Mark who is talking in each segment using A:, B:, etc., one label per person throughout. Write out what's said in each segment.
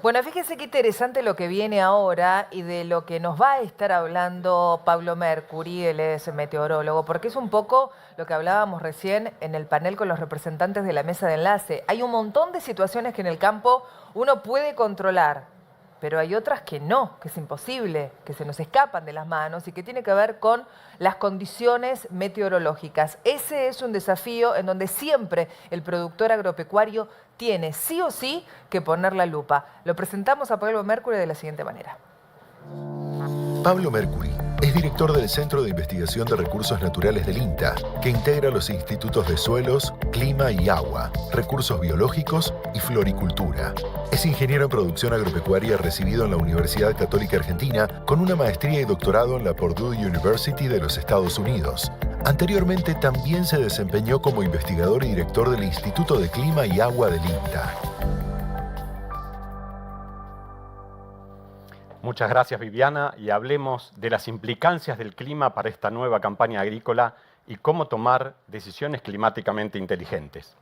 A: Bueno, fíjese qué interesante lo que viene ahora y de lo que nos va a estar hablando Pablo Mercury, él es meteorólogo, porque es un poco lo que hablábamos recién en el panel con los representantes de la mesa de enlace. Hay un montón de situaciones que en el campo uno puede controlar, pero hay otras que no, que es imposible, que se nos escapan de las manos y que tiene que ver con las condiciones meteorológicas. Ese es un desafío en donde siempre el productor agropecuario tiene sí o sí que poner la lupa. Lo presentamos a Pablo Mercury de la siguiente manera.
B: Pablo Mercury es director del Centro de Investigación de Recursos Naturales del INTA, que integra los institutos de suelos, clima y agua, recursos biológicos y floricultura. Es ingeniero en producción agropecuaria recibido en la Universidad Católica Argentina con una maestría y doctorado en la Purdue University de los Estados Unidos. Anteriormente también se desempeñó como investigador y director del Instituto de Clima y Agua del INTA.
C: Muchas gracias, Viviana, y hablemos de las implicancias del clima para esta nueva campaña agrícola y cómo tomar decisiones climáticamente inteligentes.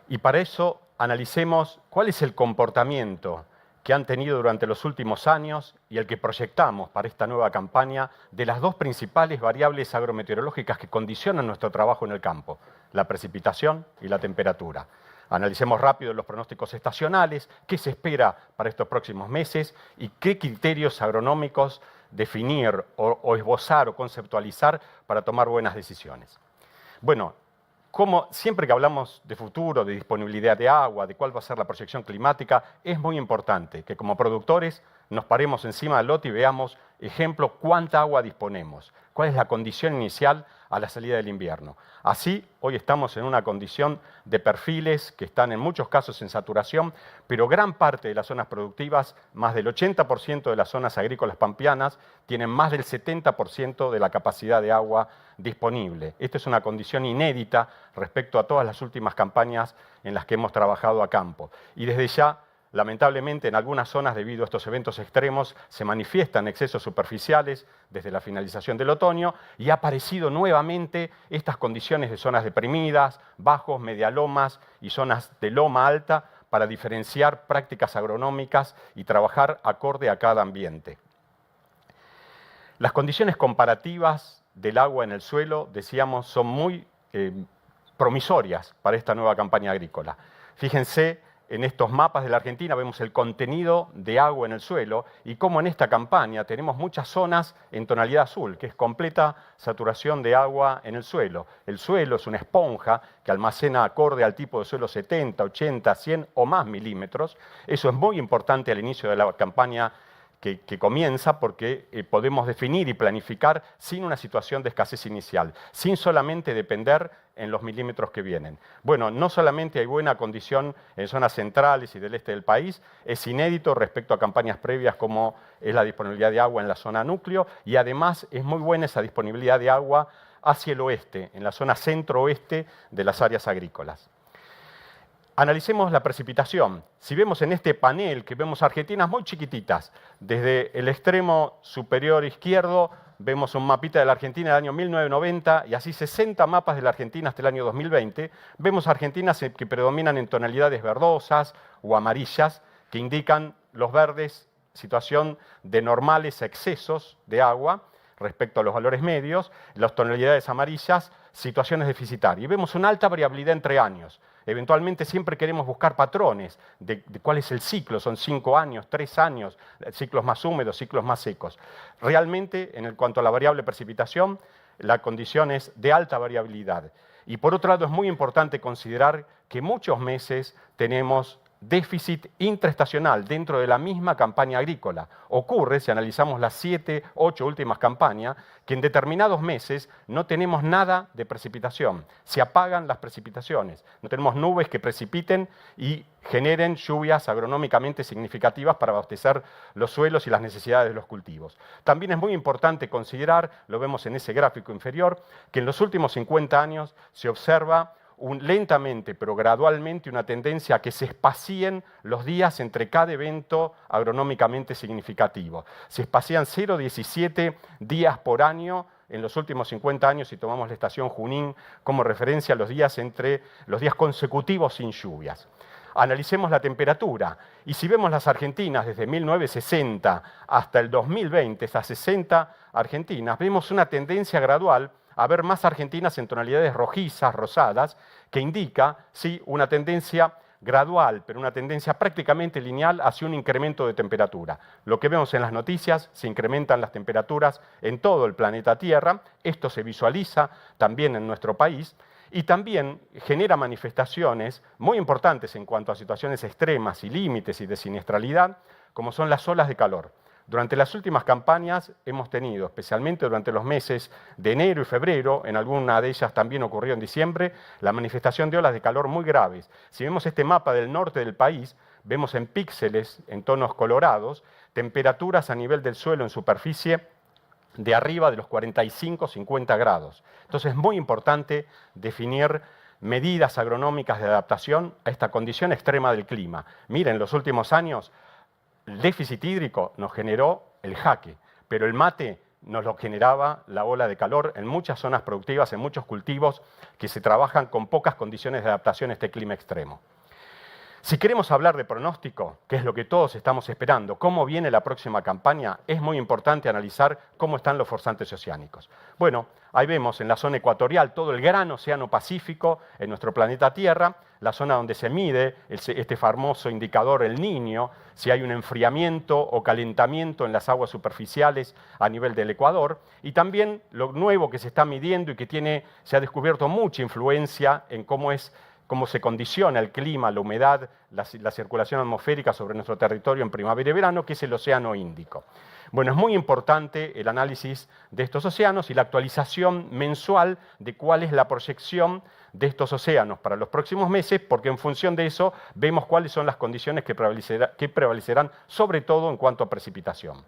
C: Y para eso analicemos cuál es el comportamiento que han tenido durante los últimos años y el que proyectamos para esta nueva campaña de las dos principales variables agrometeorológicas que condicionan nuestro trabajo en el campo, la precipitación y la temperatura. Analicemos rápido los pronósticos estacionales, qué se espera para estos próximos meses y qué criterios agronómicos definir o esbozar o conceptualizar para tomar buenas decisiones. Bueno, como siempre que hablamos de futuro, de disponibilidad de agua, de cuál va a ser la proyección climática, es muy importante que como productores nos paremos encima del lote y veamos, ejemplo, cuánta agua disponemos, cuál es la condición inicial a la salida del invierno. Así, hoy estamos en una condición de perfiles que están en muchos casos en saturación, pero gran parte de las zonas productivas, más del 80% de las zonas agrícolas pampeanas, tienen más del 70% de la capacidad de agua disponible. Esta es una condición inédita respecto a todas las últimas campañas en las que hemos trabajado a campo. Y desde ya, lamentablemente, en algunas zonas, debido a estos eventos extremos, se manifiestan excesos superficiales desde la finalización del otoño y ha aparecido nuevamente estas condiciones de zonas deprimidas, bajos, medialomas y zonas de loma alta para diferenciar prácticas agronómicas y trabajar acorde a cada ambiente. Las condiciones comparativas del agua en el suelo, decíamos, son muy promisorias para esta nueva campaña agrícola. Fíjense, en estos mapas de la Argentina vemos el contenido de agua en el suelo y cómo en esta campaña tenemos muchas zonas en tonalidad azul, que es completa saturación de agua en el suelo. El suelo es una esponja que almacena acorde al tipo de suelo 70, 80, 100 o más milímetros. Eso es muy importante al inicio de la campaña que comienza porque podemos definir y planificar sin una situación de escasez inicial, sin solamente depender en los milímetros que vienen. Bueno, no solamente hay buena condición en zonas centrales y del este del país, es inédito respecto a campañas previas como es la disponibilidad de agua en la zona núcleo y además es muy buena esa disponibilidad de agua hacia el oeste, en la zona centro-oeste de las áreas agrícolas. Analicemos la precipitación. Si vemos en este panel que vemos Argentinas muy chiquititas, desde el extremo superior izquierdo vemos un mapita de la Argentina del año 1990 y así 60 mapas de la Argentina hasta el año 2020, vemos Argentinas que predominan en tonalidades verdosas o amarillas que indican los verdes, situación de normales excesos de agua respecto a los valores medios, las tonalidades amarillas, situaciones deficitarias. Y vemos una alta variabilidad entre años. Eventualmente siempre queremos buscar patrones de cuál es el ciclo, son 5 años, 3 años, ciclos más húmedos, ciclos más secos. Realmente, en cuanto a la variable precipitación, la condición es de alta variabilidad. Y por otro lado, es muy importante considerar que muchos meses tenemos déficit intraestacional dentro de la misma campaña agrícola. Ocurre, si analizamos las 7, 8 últimas campañas, que en determinados meses no tenemos nada de precipitación. Se apagan las precipitaciones. No tenemos nubes que precipiten y generen lluvias agronómicamente significativas para abastecer los suelos y las necesidades de los cultivos. También es muy importante considerar, lo vemos en ese gráfico inferior, que en los últimos 50 años se observa lentamente pero gradualmente una tendencia a que se espacien los días entre cada evento agronómicamente significativo. Se espacían 0,17 días por año en los últimos 50 años si tomamos la estación Junín como referencia a los días consecutivos sin lluvias. Analicemos la temperatura. Y si vemos las argentinas desde 1960 hasta el 2020, esas 60 argentinas, vemos una tendencia gradual a ver más argentinas en tonalidades rojizas, rosadas, que indica, sí, una tendencia gradual, pero una tendencia prácticamente lineal hacia un incremento de temperatura. Lo que vemos en las noticias, se incrementan las temperaturas en todo el planeta Tierra, esto se visualiza también en nuestro país, y también genera manifestaciones muy importantes en cuanto a situaciones extremas y límites y de siniestralidad, como son las olas de calor. Durante las últimas campañas hemos tenido, especialmente durante los meses de enero y febrero, en alguna de ellas también ocurrió en diciembre, la manifestación de olas de calor muy graves. Si vemos este mapa del norte del país, vemos en píxeles, en tonos colorados, temperaturas a nivel del suelo en superficie de arriba de los 45-50 grados. Entonces es muy importante definir medidas agronómicas de adaptación a esta condición extrema del clima. Miren, en los últimos años el déficit hídrico nos generó el jaque, pero el mate nos lo generaba la ola de calor en muchas zonas productivas, en muchos cultivos que se trabajan con pocas condiciones de adaptación a este clima extremo. Si queremos hablar de pronóstico, que es lo que todos estamos esperando, cómo viene la próxima campaña, es muy importante analizar cómo están los forzantes oceánicos. Bueno, ahí vemos en la zona ecuatorial todo el gran océano Pacífico en nuestro planeta Tierra, la zona donde se mide este famoso indicador El Niño, si hay un enfriamiento o calentamiento en las aguas superficiales a nivel del Ecuador, y también lo nuevo que se está midiendo y que se ha descubierto mucha influencia en cómo se condiciona el clima, la humedad, la circulación atmosférica sobre nuestro territorio en primavera y verano, que es el Océano Índico. Bueno, es muy importante el análisis de estos océanos y la actualización mensual de cuál es la proyección de estos océanos para los próximos meses, porque en función de eso vemos cuáles son las condiciones que prevalecerán, sobre todo en cuanto a precipitación.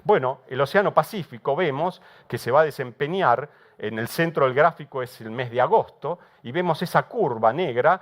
C: Bueno, el Océano Pacífico vemos que se va a desempeñar, en el centro del gráfico es el mes de agosto, y vemos esa curva negra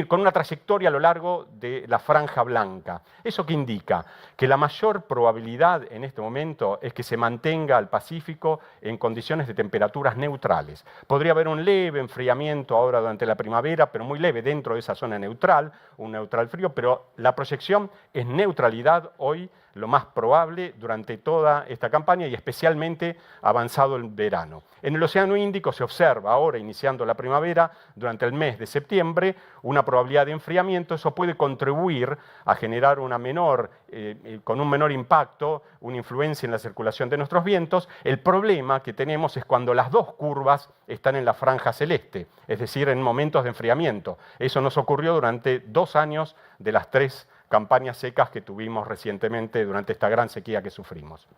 C: con una trayectoria a lo largo de la franja blanca. ¿Eso qué indica? Que la mayor probabilidad en este momento es que se mantenga el Pacífico en condiciones de temperaturas neutrales. Podría haber un leve enfriamiento ahora durante la primavera, pero muy leve dentro de esa zona neutral, un neutral frío, pero la proyección es neutralidad hoy, lo más probable durante toda esta campaña y especialmente avanzado el verano. En el Océano Índico se observa ahora, iniciando la primavera, durante el mes de septiembre, una probabilidad de enfriamiento. Eso puede contribuir a generar con un menor impacto, una influencia en la circulación de nuestros vientos. El problema que tenemos es cuando las dos curvas están en la franja celeste, es decir, en momentos de enfriamiento. Eso nos ocurrió durante 2 años de las 3 campañas secas que tuvimos recientemente durante esta gran sequía que sufrimos.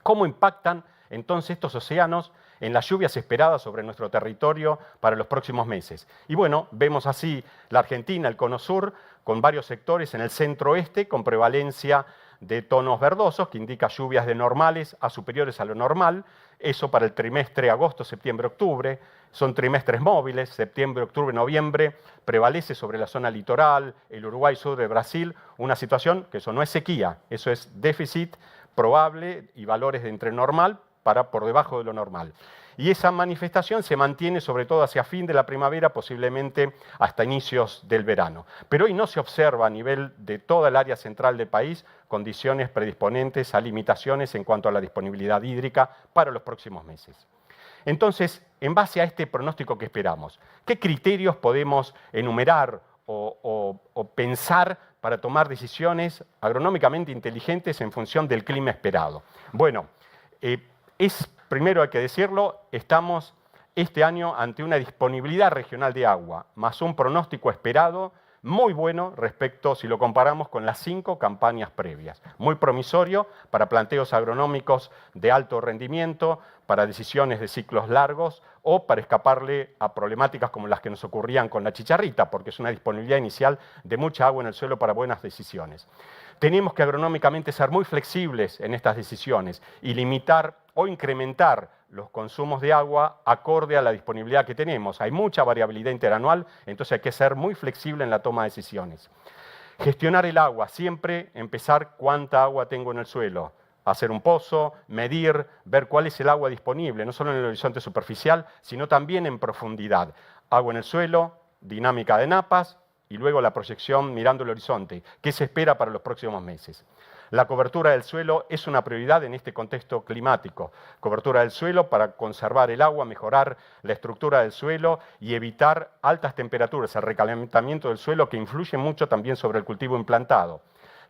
C: ¿Cómo impactan entonces estos océanos en las lluvias esperadas sobre nuestro territorio para los próximos meses? Y bueno, vemos así la Argentina, el Cono Sur, con varios sectores en el centro-oeste, con prevalencia de tonos verdosos, que indica lluvias de normales a superiores a lo normal. Eso para el trimestre agosto, septiembre, octubre. Son trimestres móviles, septiembre, octubre, noviembre. Prevalece sobre la zona litoral, el Uruguay, sur de Brasil, una situación que eso no es sequía, eso es déficit probable y valores de entre normal para por debajo de lo normal. Y esa manifestación se mantiene sobre todo hacia fin de la primavera, posiblemente hasta inicios del verano. Pero hoy no se observa a nivel de toda el área central del país condiciones predisponentes a limitaciones en cuanto a la disponibilidad hídrica para los próximos meses. Entonces, en base a este pronóstico que esperamos, ¿qué criterios podemos enumerar o pensar para tomar decisiones agronómicamente inteligentes en función del clima esperado? Bueno, primero hay que decirlo, estamos este año ante una disponibilidad regional de agua, más un pronóstico esperado muy bueno respecto, si lo comparamos con las 5 campañas previas. Muy promisorio para planteos agronómicos de alto rendimiento, para decisiones de ciclos largos o para escaparle a problemáticas como las que nos ocurrían con la chicharrita, porque es una disponibilidad inicial de mucha agua en el suelo para buenas decisiones. Tenemos que agronómicamente ser muy flexibles en estas decisiones y limitar o incrementar los consumos de agua acorde a la disponibilidad que tenemos. Hay mucha variabilidad interanual, entonces hay que ser muy flexible en la toma de decisiones. Gestionar el agua, siempre empezar cuánta agua tengo en el suelo, hacer un pozo, medir, ver cuál es el agua disponible, no solo en el horizonte superficial, sino también en profundidad. Agua en el suelo, dinámica de napas, y luego la proyección mirando el horizonte. ¿Qué se espera para los próximos meses? La cobertura del suelo es una prioridad en este contexto climático. Cobertura del suelo para conservar el agua, mejorar la estructura del suelo y evitar altas temperaturas, el recalentamiento del suelo que influye mucho también sobre el cultivo implantado.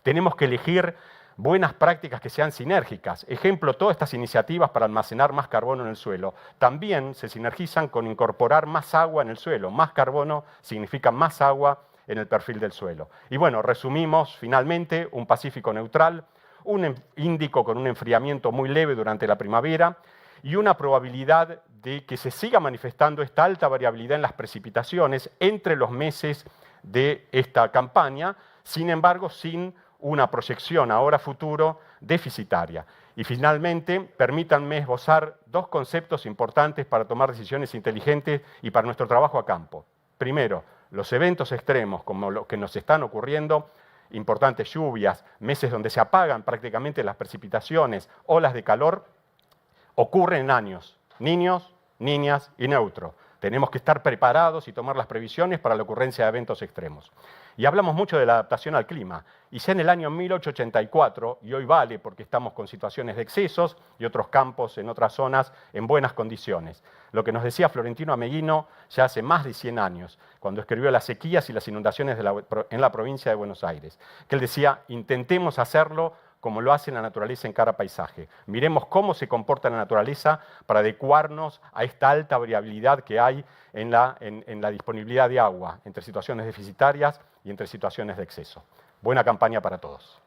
C: Tenemos que elegir buenas prácticas que sean sinérgicas. Ejemplo, todas estas iniciativas para almacenar más carbono en el suelo también se sinergizan con incorporar más agua en el suelo. Más carbono significa más agua en el perfil del suelo. Y bueno, resumimos finalmente un Pacífico neutral, un Índico con un enfriamiento muy leve durante la primavera y una probabilidad de que se siga manifestando esta alta variabilidad en las precipitaciones entre los meses de esta campaña, sin embargo, sin una proyección ahora futuro deficitaria. Y finalmente, permítanme esbozar dos conceptos importantes para tomar decisiones inteligentes y para nuestro trabajo a campo. Primero, los eventos extremos, como los que nos están ocurriendo, importantes lluvias, meses donde se apagan prácticamente las precipitaciones, olas de calor, ocurren en años, niños, niñas y neutro. Tenemos que estar preparados y tomar las previsiones para la ocurrencia de eventos extremos. Y hablamos mucho de la adaptación al clima. Hice en el año 1884, y hoy vale porque estamos con situaciones de excesos y otros campos en otras zonas en buenas condiciones. Lo que nos decía Florentino Ameghino ya hace más de 100 años, cuando escribió Las sequías y las inundaciones en la provincia de Buenos Aires, que él decía, intentemos hacerlo como lo hace la naturaleza en cada paisaje. Miremos cómo se comporta la naturaleza para adecuarnos a esta alta variabilidad que hay en la disponibilidad de agua entre situaciones deficitarias y entre situaciones de exceso. Buena campaña para todos.